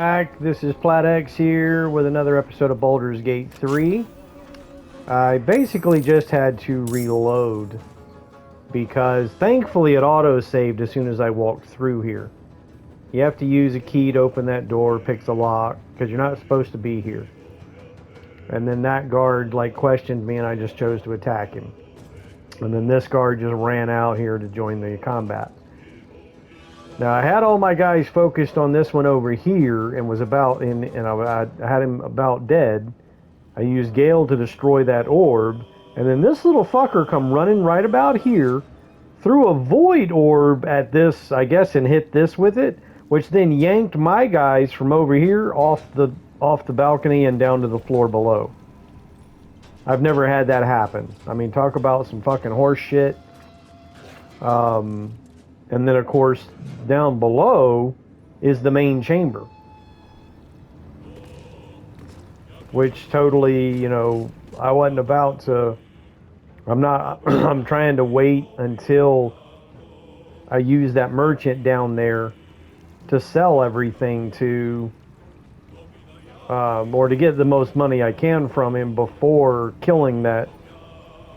This is PlatX here with another episode of Baldur's Gate 3. I basically just had to reload because thankfully it auto-saved as soon as I walked through here. You have to use a key to open that door, pick the lock, because you're not supposed to be here. And then that guard questioned me and I just chose to attack him. And then this guard just ran out here to join the combat. Now I had all my guys focused on this one over here and was about in, and I had him about dead. I used Gale to destroy that orb, and then this little fucker come running right about here, threw a void orb at this, I guess, and hit this with it, which then yanked my guys from over here off the balcony and down to the floor below. I've never had that happen. I mean, talk about some fucking horse shit. And then, of course, down below is the main chamber. Which totally, I wasn't about to... I'm trying to wait until I use that merchant down there to sell everything to... or to get the most money I can from him before killing that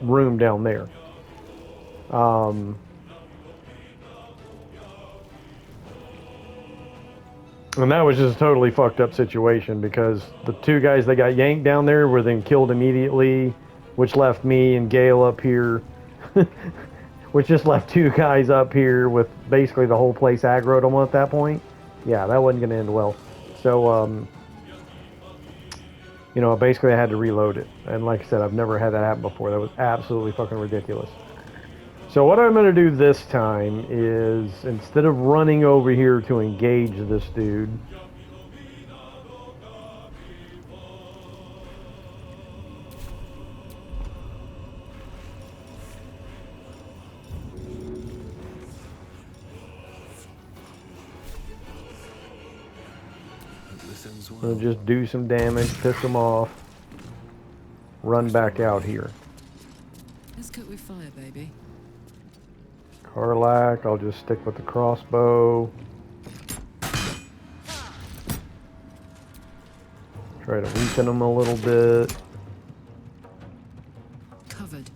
room down there. And that was just a totally fucked up situation because the two guys that got yanked down there were then killed immediately, which left me and Gale up here, which just left two guys up here with basically the whole place aggroed on them at that point. Yeah, that wasn't going to end well. So, basically I had to reload it. And like I said, I've never had that happen before. That was absolutely fucking ridiculous. So what I'm going to do this time is, instead of running over here to engage this dude, I'll just do some damage, piss him off, run back out here. Let's cook with fire, baby. Karlak, I'll just stick with the crossbow. Try to weaken him a little bit. Covered.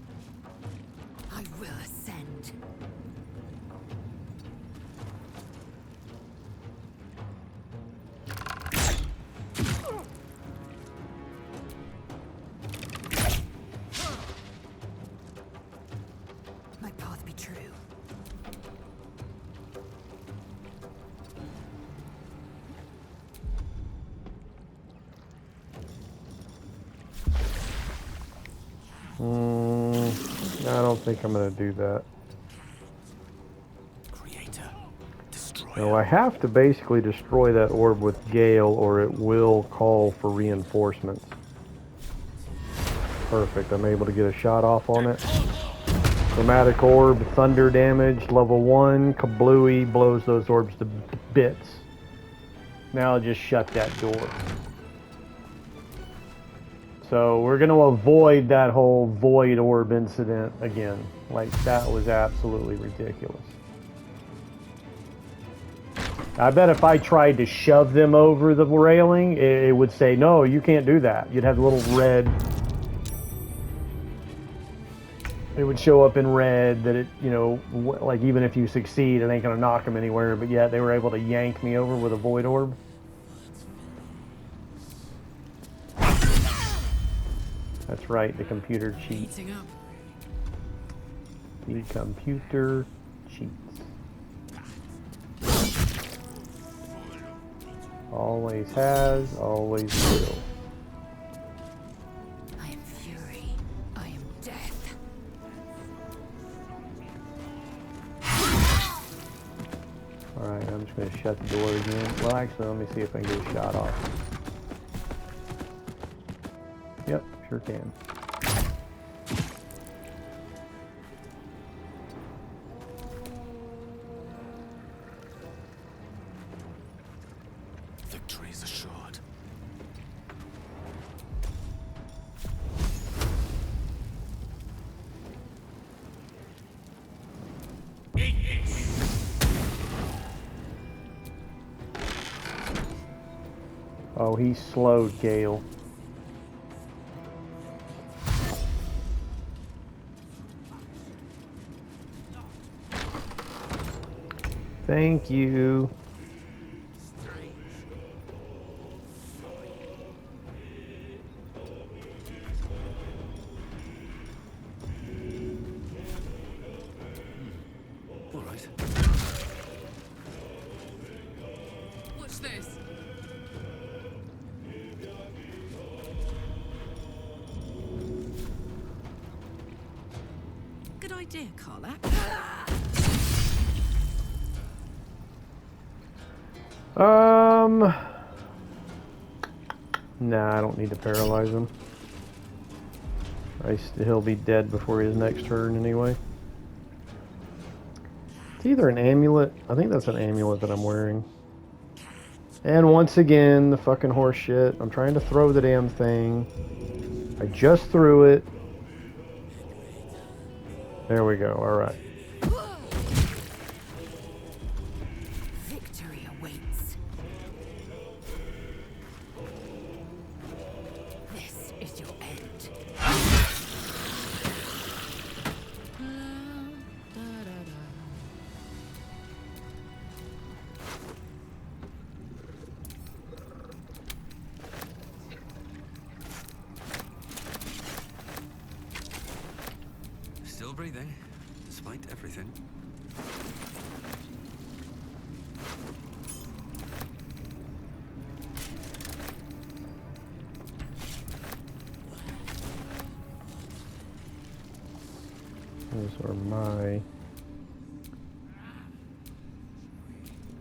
I will ascend. My path be true. I don't think I'm going to do that. Creator, destroyer. No, I have to basically destroy that orb with Gale or it will call for reinforcements. Perfect, I'm able to get a shot off on it. Chromatic orb, thunder damage, level 1, kablooey, blows those orbs to bits. Now I'll just shut that door. So we're going to avoid that whole void orb incident again. That was absolutely ridiculous. I bet if I tried to shove them over the railing, it would say, no, you can't do that. You'd have a little red. It would show up in red that it, even if you succeed, it ain't going to knock them anywhere. But yet they were able to yank me over with a void orb. That's right, the computer cheats. The computer cheats. Always has, always will. I am fury. I am death. Alright, I'm just going to shut the door again. Well, actually, let me see if I can get a shot off. Yep, sure can. Victory is assured. Oh, he slowed Gale. Thank you. All right. Watch this. Good idea, Carla. Nah, I don't need to paralyze him. He'll be dead before his next turn anyway. It's either an amulet. I think that's an amulet that I'm wearing. And once again, the fucking horse shit. I'm trying to throw the damn thing. I just threw it. There we go. All right. Victory awaits. This is your end. Still breathing, despite everything. Those are my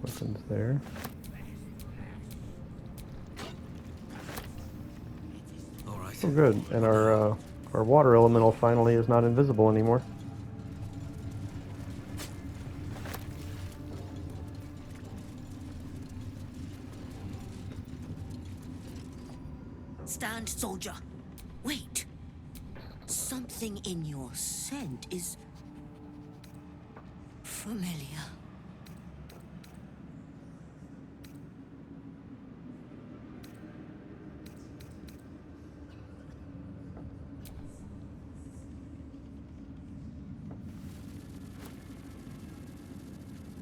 weapons there. All right. Oh, good. And our water elemental finally is not invisible anymore. Stand, soldier. Wait. Something in your scent is familiar.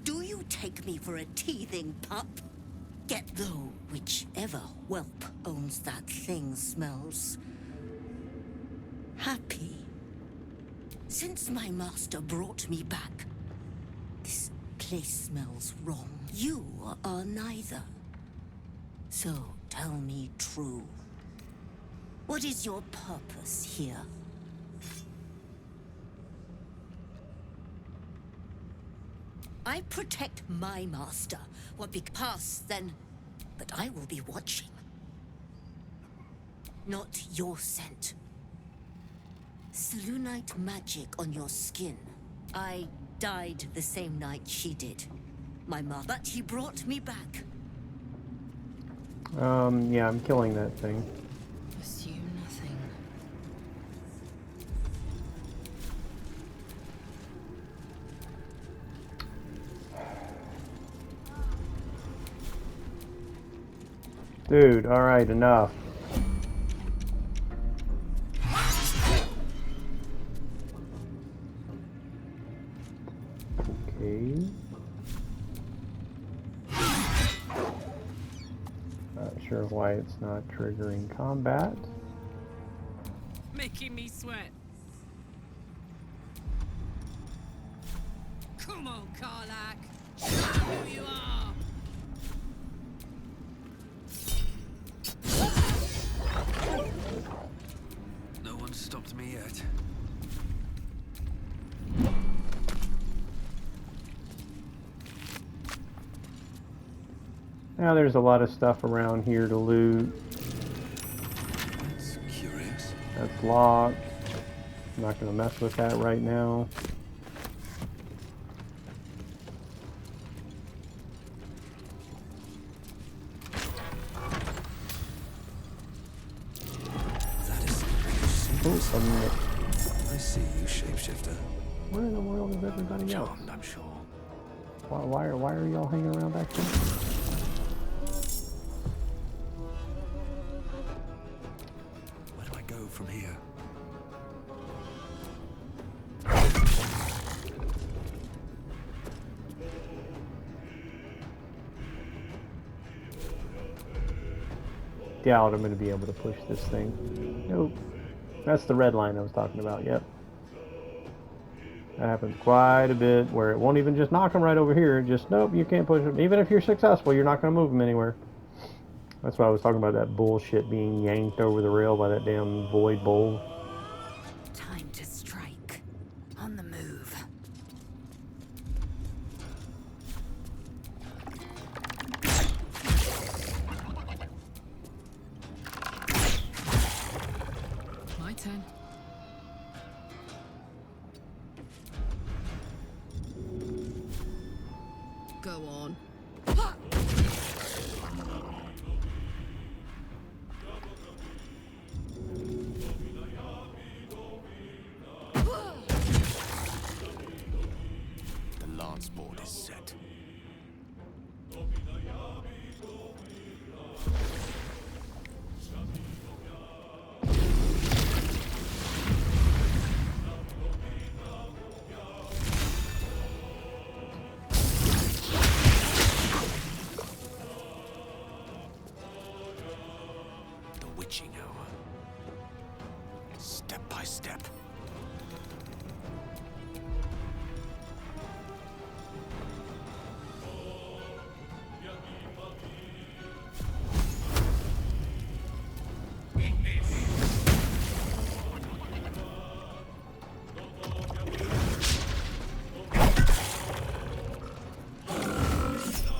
Do you take me for a teething pup? Get though whichever whelp owns that thing smells happy. Since my master brought me back, this place smells wrong. You are neither. So tell me true. What is your purpose here? I protect my master. What be past then, but I will be watching. Not your scent. Selûnite magic on your skin. I died the same night she did. My mother, but he brought me back. Yeah, I'm killing that thing. Assume nothing. Dude, alright, enough. Okay. Not sure why it's not triggering combat. Making me sweat. Come on, Karlak. Show who you are. No one stopped me yet. Now there's a lot of stuff around here to loot. That's curious. That's locked. I'm not going to mess with that right now. That is something you see. Oh, I see you, shapeshifter. where in the world is everybody else? Charmed, I'm sure. Why are y'all hanging around back there? from here. Doubt I'm going to be able to push this thing. Nope. That's the red line I was talking about, yep. That happens quite a bit, where it won't even just knock them right over here. Just, nope, you can't push them. Even if you're successful, you're not going to move them anywhere. That's why I was talking about that bullshit being yanked over the rail by that damn void bowl. Time to strike. On the move. My turn. Go on. The lance board is set. The witching hour. Step by step.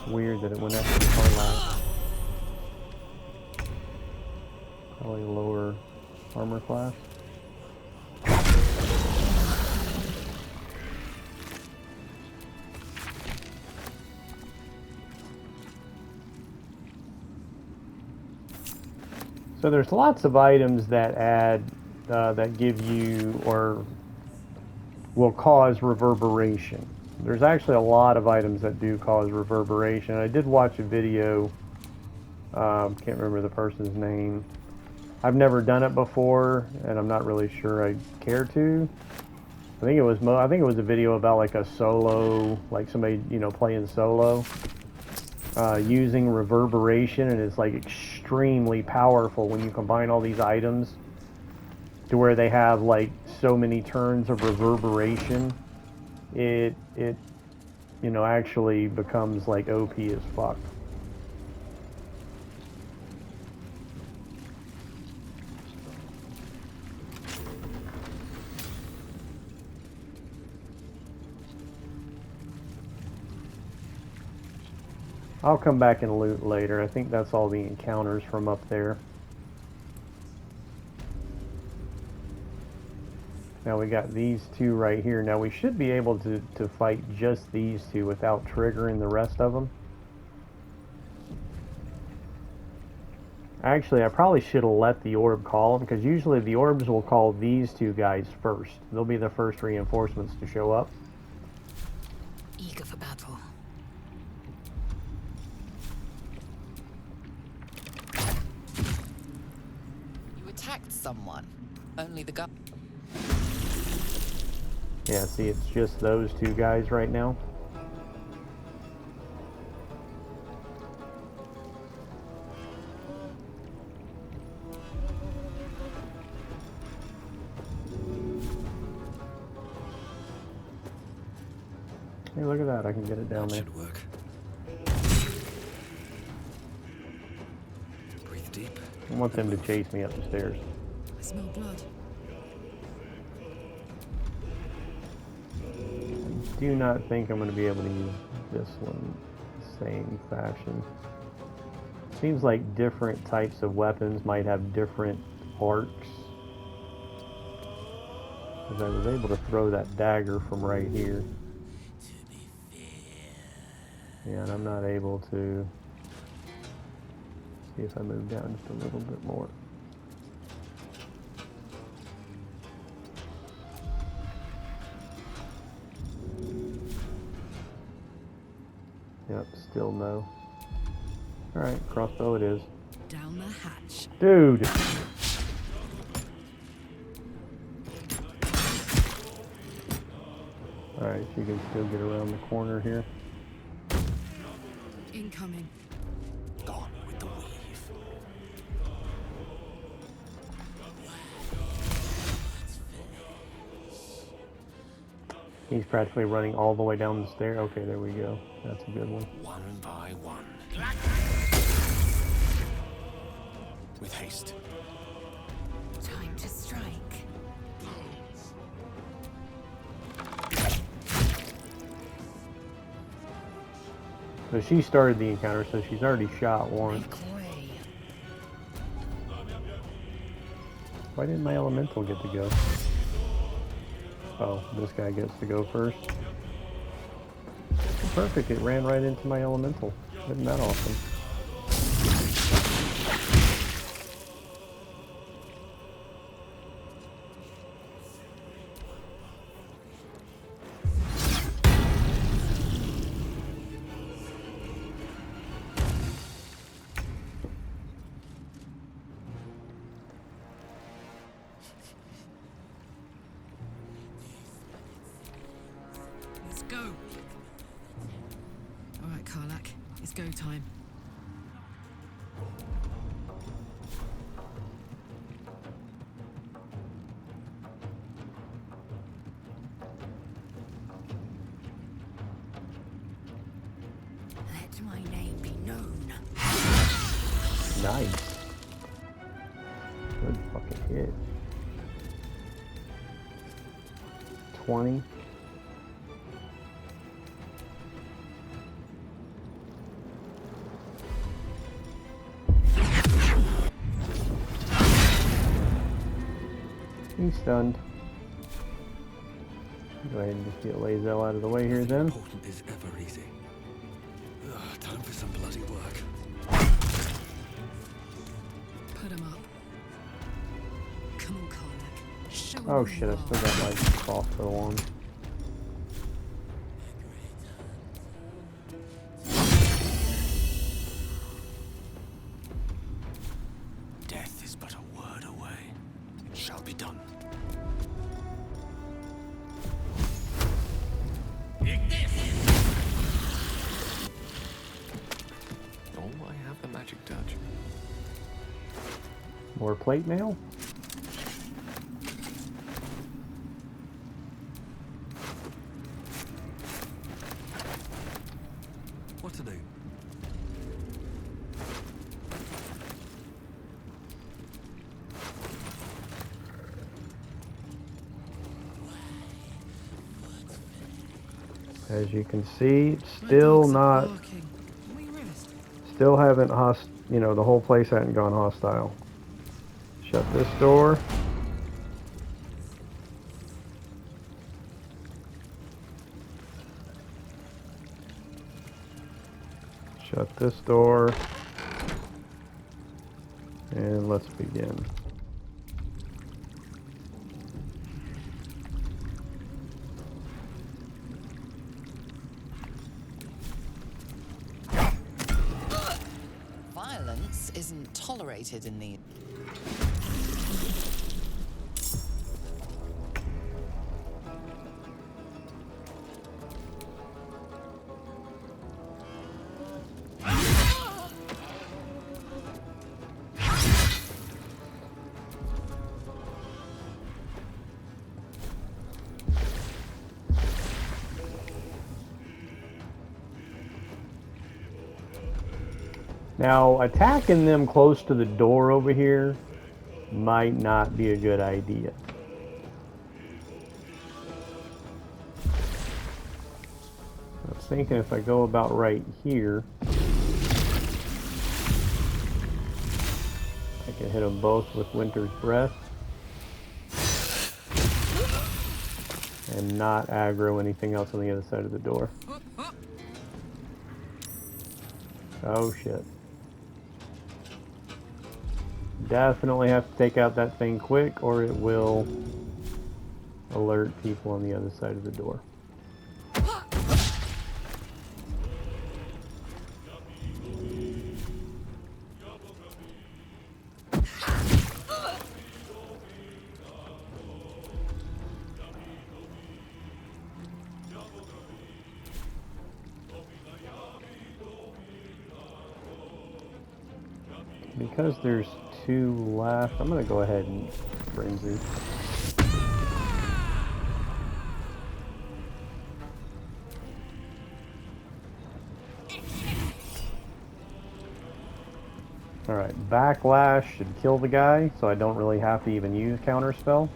Weird that it went after the car last. Probably lower armor class. So there's lots of items that add, that give you or will cause reverberation. There's actually a lot of items that do cause reverberation. I did watch a video, can't remember the person's name. I've never done it before, and I'm not really sure I care to. I think it was a video about like a solo, like somebody, you know, playing solo, using reverberation, and it's like extremely powerful when you combine all these items to where they have like so many turns of reverberation. It you know, actually becomes like OP as fuck. I'll come back and loot later. I think that's all the encounters from up there. Now we got these two right here. Now we should be able to fight just these two without triggering the rest of them. Actually, I probably should have let the orb call them, because usually the orbs will call these two guys first. They'll be the first reinforcements to show up. Eager for battle. You attacked someone. Only the gun. Yeah, see, it's just those two guys right now. Hey, look at that. I can get it down there. That should work. Breathe deep. I want them to chase me up the stairs. I smell blood. Do not think I'm going to be able to use this one the same fashion. Seems like different types of weapons might have different arcs. Because I was able to throw that dagger from right here. Yeah, and I'm not able to. See if I move down just a little bit more. Yep, still no. Alright, crossbow it is. Down the hatch. Dude! She can still get around the corner here. Incoming. Gone with the weave. He's practically running all the way down the stair. Okay, there we go. That's a good one. One by one. With haste. Time to strike. So she started the encounter, so she's already shot once. Make way. Why didn't my elemental get to go? Oh, this guy gets to go first. Perfect, it ran right into my elemental. Isn't that awesome? Let's go. All right, Karlak. It's go time. Let my name be known. Nice. Good fucking hit. 20. He's stunned. Go ahead and just get Lae'zel out of the way here then. Important is ever easy. Time for some bloody work. Put him up. Come on, Karlak. Show him Oh who shit, you I are. still got my crossbow on. Death is but a word away. It shall be done. Oh, I have the magic touch. More plate mail? What to do? As you can see, it's My still dogs are not, barking. Can we rest? still haven't you know, the whole place hadn't gone hostile. Shut this door. Shut this door. And let's begin. Violence isn't tolerated in the... Now, attacking them close to the door over here might not be a good idea. I was thinking if I go about right here, I can hit them both with Winter's Breath and not aggro anything else on the other side of the door. Oh shit. Definitely have to take out that thing quick or it will alert people on the other side of the door. Because there's 2 left, I'm gonna go ahead and frenzy. Alright, backlash should kill the guy, so I don't really have to even use counter spell.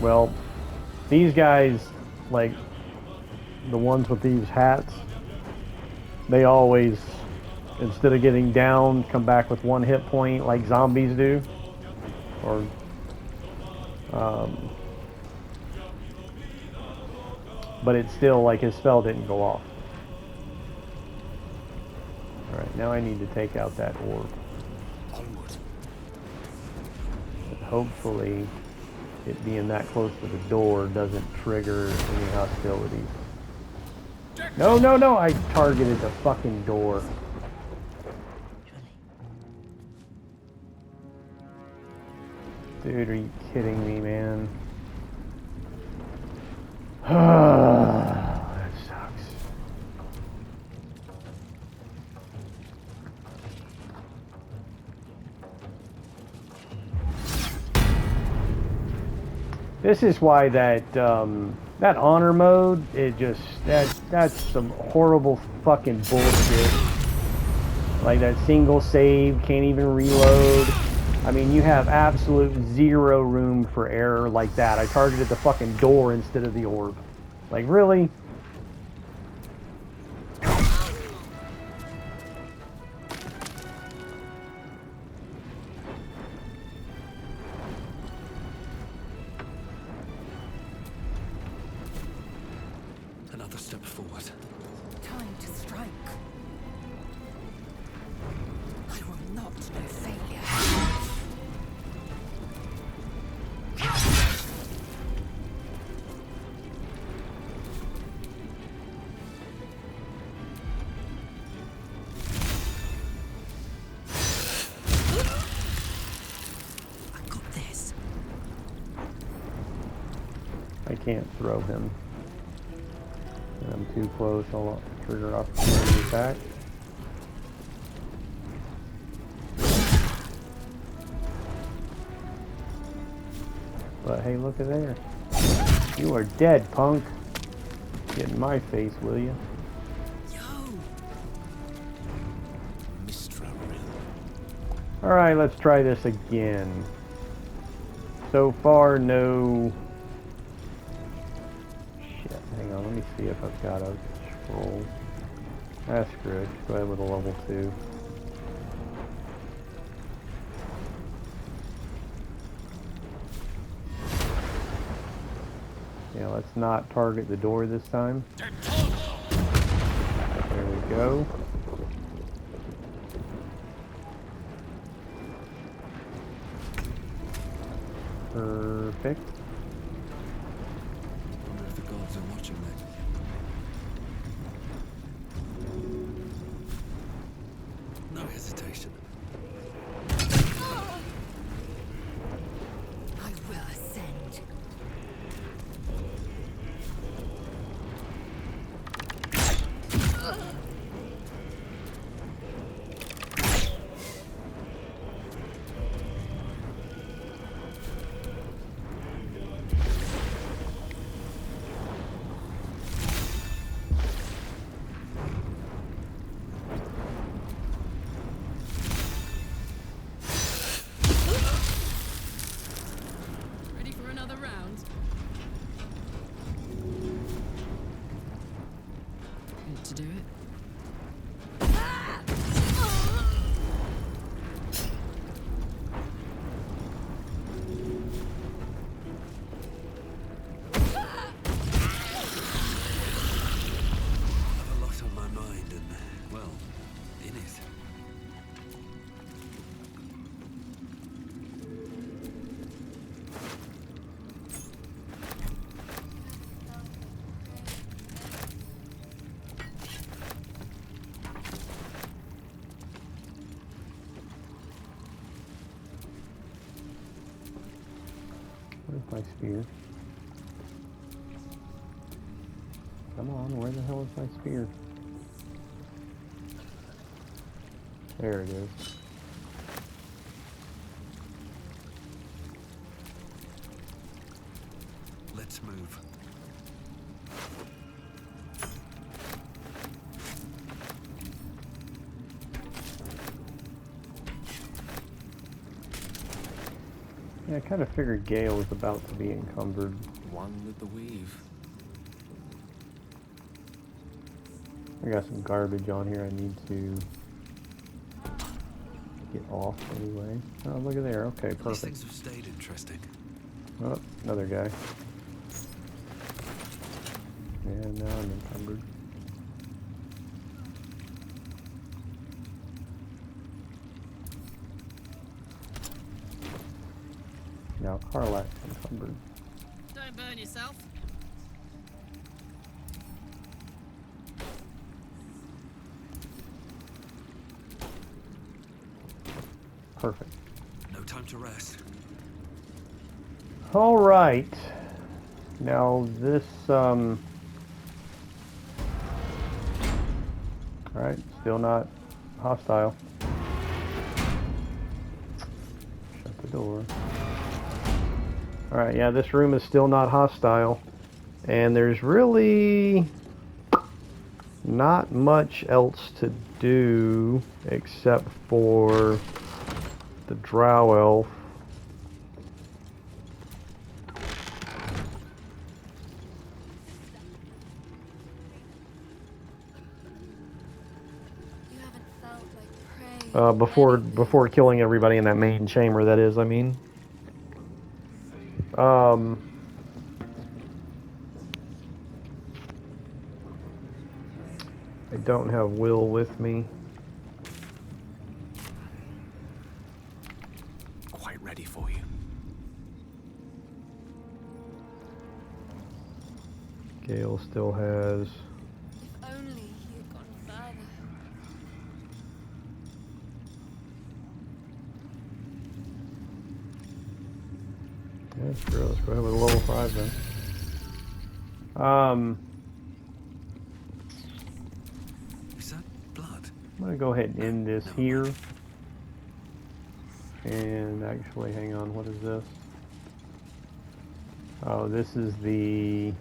Well, these guys, like the ones with these hats, they always, instead of getting down, come back with 1 hit point like zombies do. Or but it's still like his spell didn't go off. Alright, now I need to take out that orb. Onward. And hopefully it being that close to the door doesn't trigger any hostilities. No, no, no! I targeted the fucking door. Dude, are you kidding me, man? That sucks. This is why that that honor mode, it just that's some horrible fucking bullshit. Like that single save, can't even reload. I mean, you have absolute 0 room for error like that. I targeted the fucking door instead of the orb. Like, really? Another step forward. Time to strike. I will not know failure. I got this. I can't throw him. I'm too close, I'll trigger opportunity attack. But hey, look at there. You are dead, punk. Get in my face, will you? Mistra Alright, let's try this again. So far, no... Shit, hang on, let me see if I've got a scroll. Ah, screw it. Just go ahead with a level 2. Yeah, let's not target the door this time. There we go. Perfect. I wonder if the gods are watching that. No hesitation. I will ascend. Ready for another round? Good to do it. I have a lot on my mind and, well, in it. Where's my spear? Come on, where the hell is my spear? There it is. Let's move. Yeah, I kind of figured Gale was about to be encumbered. One with the weave. I got some garbage on here I need to get off anyway. Oh, look at there. Okay, These perfect. things have stayed interesting. Oh, another guy. And now I'm encumbered. Now Karlak's encumbered. Don't burn yourself. Perfect. No time to rest. All right. Now this, all right, still not hostile. Shut the door. All right, yeah, this room is still not hostile. And there's really not much else to do except for the drow elf. You haven't felt like prey. Before killing everybody in that main chamber, that is, I mean. I don't have Will with me. Quite ready for you. Gale still has. If only he had gone further. Yeah, sure. Let's go ahead with a level 5 then. Is that blood? I'm gonna go ahead and end this Never here. mind. And actually, hang on. What is this? Oh, this is the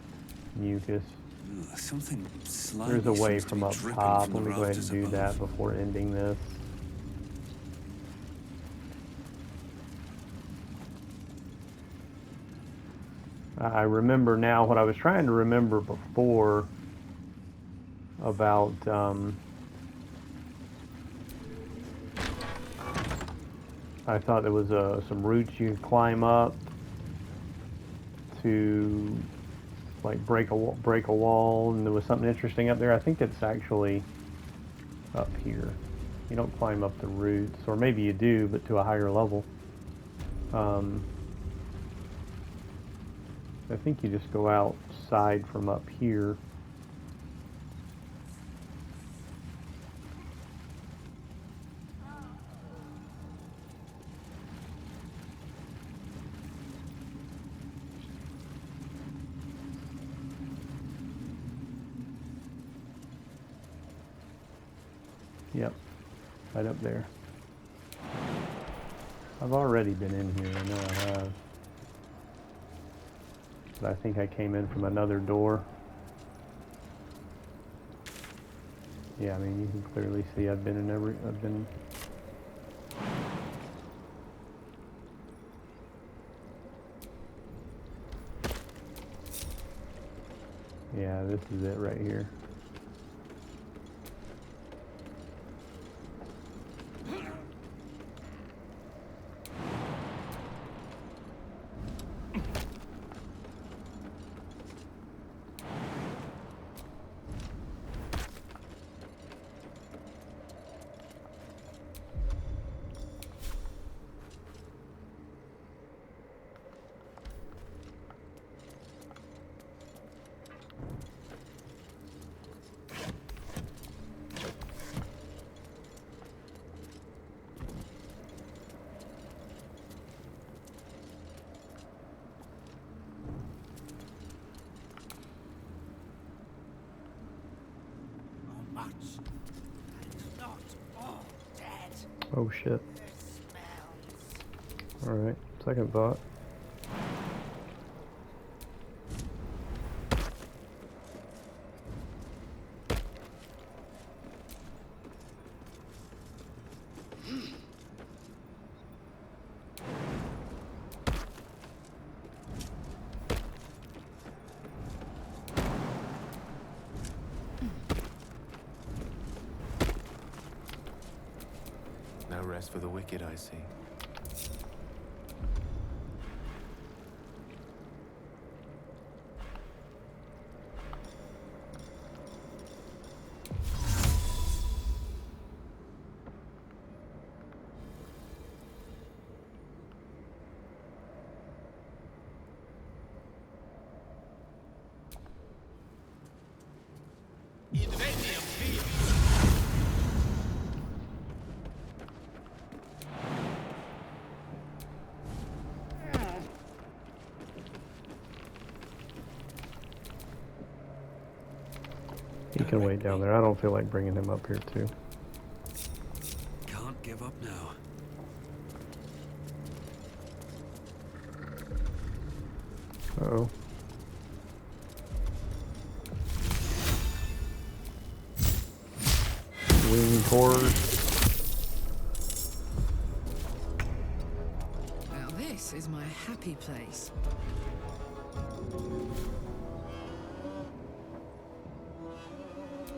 mucus. Ugh, something slimy There's a way seems to from be up dripping top. from Let the me go ahead and rafters do that above. before ending this. I remember now what I was trying to remember before about I thought there was some roots you could climb up to like break a wall, and there was something interesting up there. I think it's actually up here. You don't climb up the roots, or maybe you do, but to a higher level. I think you just go outside from up here. Yep, right up there. I've already been in here, I know I have. But I think I came in from another door. Yeah, I mean, you can clearly see I've been. Yeah, this is it right here. Oh shit. Alright, second thought. No rest for the wicked, I see. He can wait down there. I don't feel like bringing him up here too. Can't give up now. Uh-oh. Winged horse. Now this is my happy place.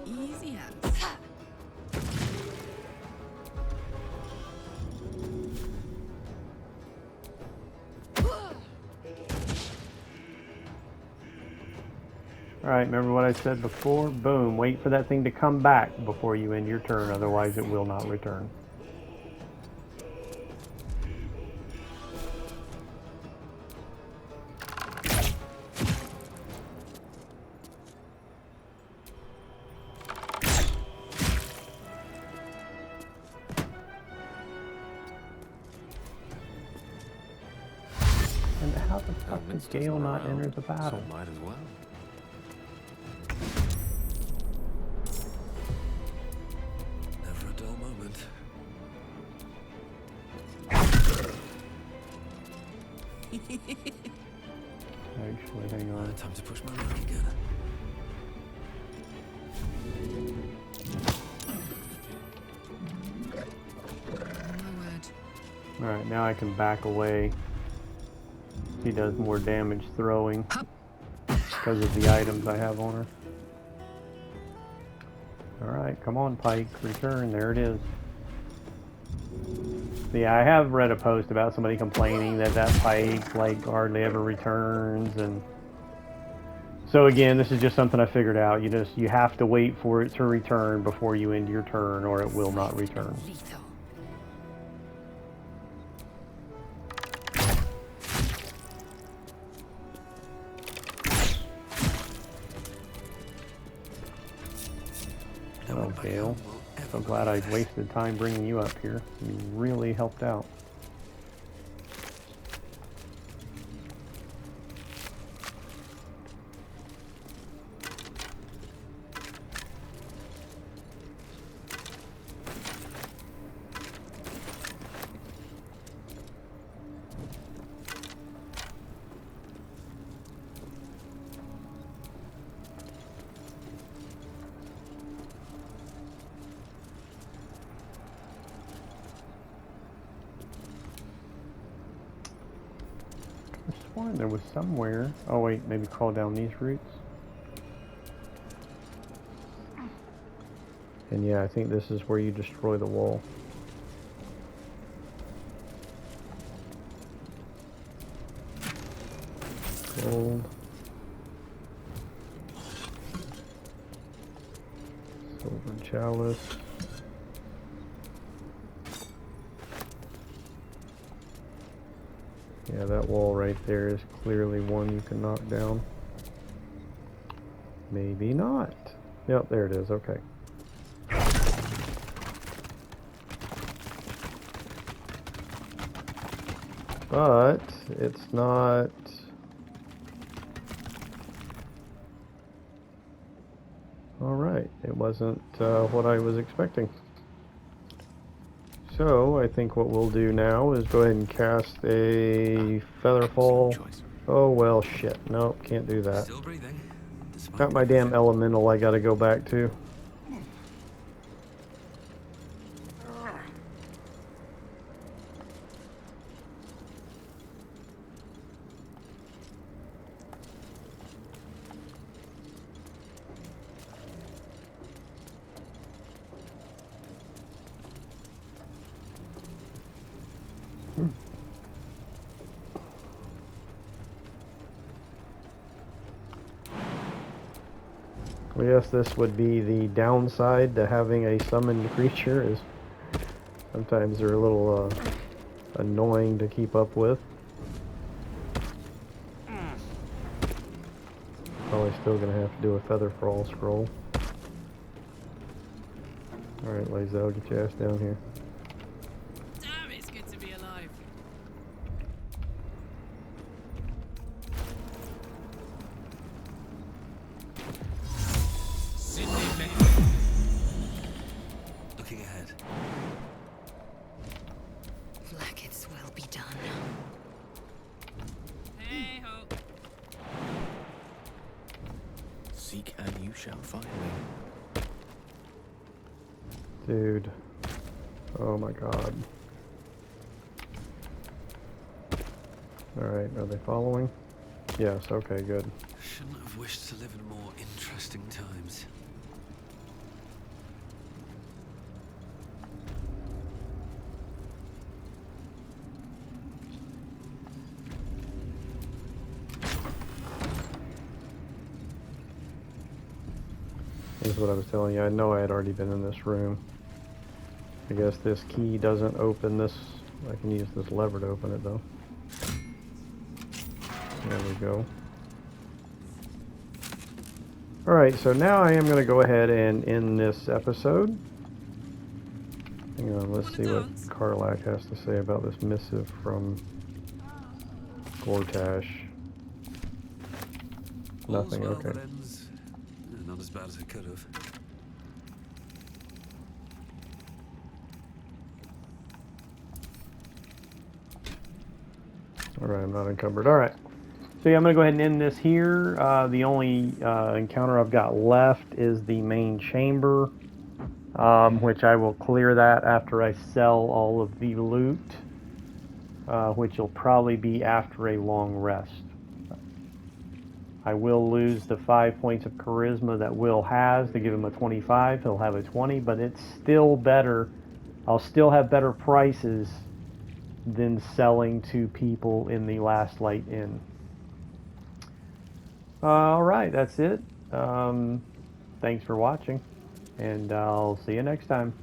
Easy hands. Alright, remember what I said before? Boom, wait for that thing to come back before you end your turn, otherwise it will not return. And how the fuck did Gale not enter the battle? So might as well. Never a dull moment. Actually, hang on. Time to push my luck again. My word. Alright, now I can back away. He does more damage throwing because of the items I have on her. Alright, come on, Pike. Return. There it is. Yeah, I have read a post about somebody complaining that Pike like hardly ever returns, and so again, this is just something I figured out. You have to wait for it to return before you end your turn, or it will not return. Lethal. Oh, Gale. So glad I wasted time bringing you up here. You really helped out. There was somewhere. Oh wait, maybe crawl down these routes. And yeah, I think this is where you destroy the wall. Gold. Silver chalice. Yeah, that wall right there is clearly one you can knock down. Maybe not. Yep, there it is. Okay. But it's not... Alright, it wasn't what I was expecting. So, I think what we'll do now is go ahead and cast a Featherfall. Choice. Oh, well, shit. Nope, can't do that. Still breathing. Despite Got my damn elemental I gotta go back to. I guess this would be the downside to having a summoned creature, is sometimes they're a little annoying to keep up with. Probably still gonna have to do a Featherfall scroll. Alright, Lazel, get your ass down here. Damn, it's good to be alive. looking ahead. Like it's well be done. Hey ho. Seek and you shall find me. Dude. Oh my god. Alright, are they following? Yes, okay, good. Shouldn't have wished to live in more interesting times. This is what I was telling you. I know I had already been in this room. I guess this key doesn't open this. I can use this lever to open it though. There we go. Alright, so now I am going to go ahead and end this episode. Hang on, let's see what Karlak has to say about this missive from Gortash. All's Nothing, well okay. that ends. Not as bad as it could have. Alright, I'm not encumbered. Alright. So yeah, I'm going to go ahead and end this here. The only encounter I've got left is the main chamber, which I will clear that after I sell all of the loot, which will probably be after a long rest. I will lose the 5 points of charisma that Will has to give him a 25. He'll have a 20, but it's still better. I'll still have better prices than selling to people in the Last Light Inn. Alright, that's it. Thanks for watching, and I'll see you next time.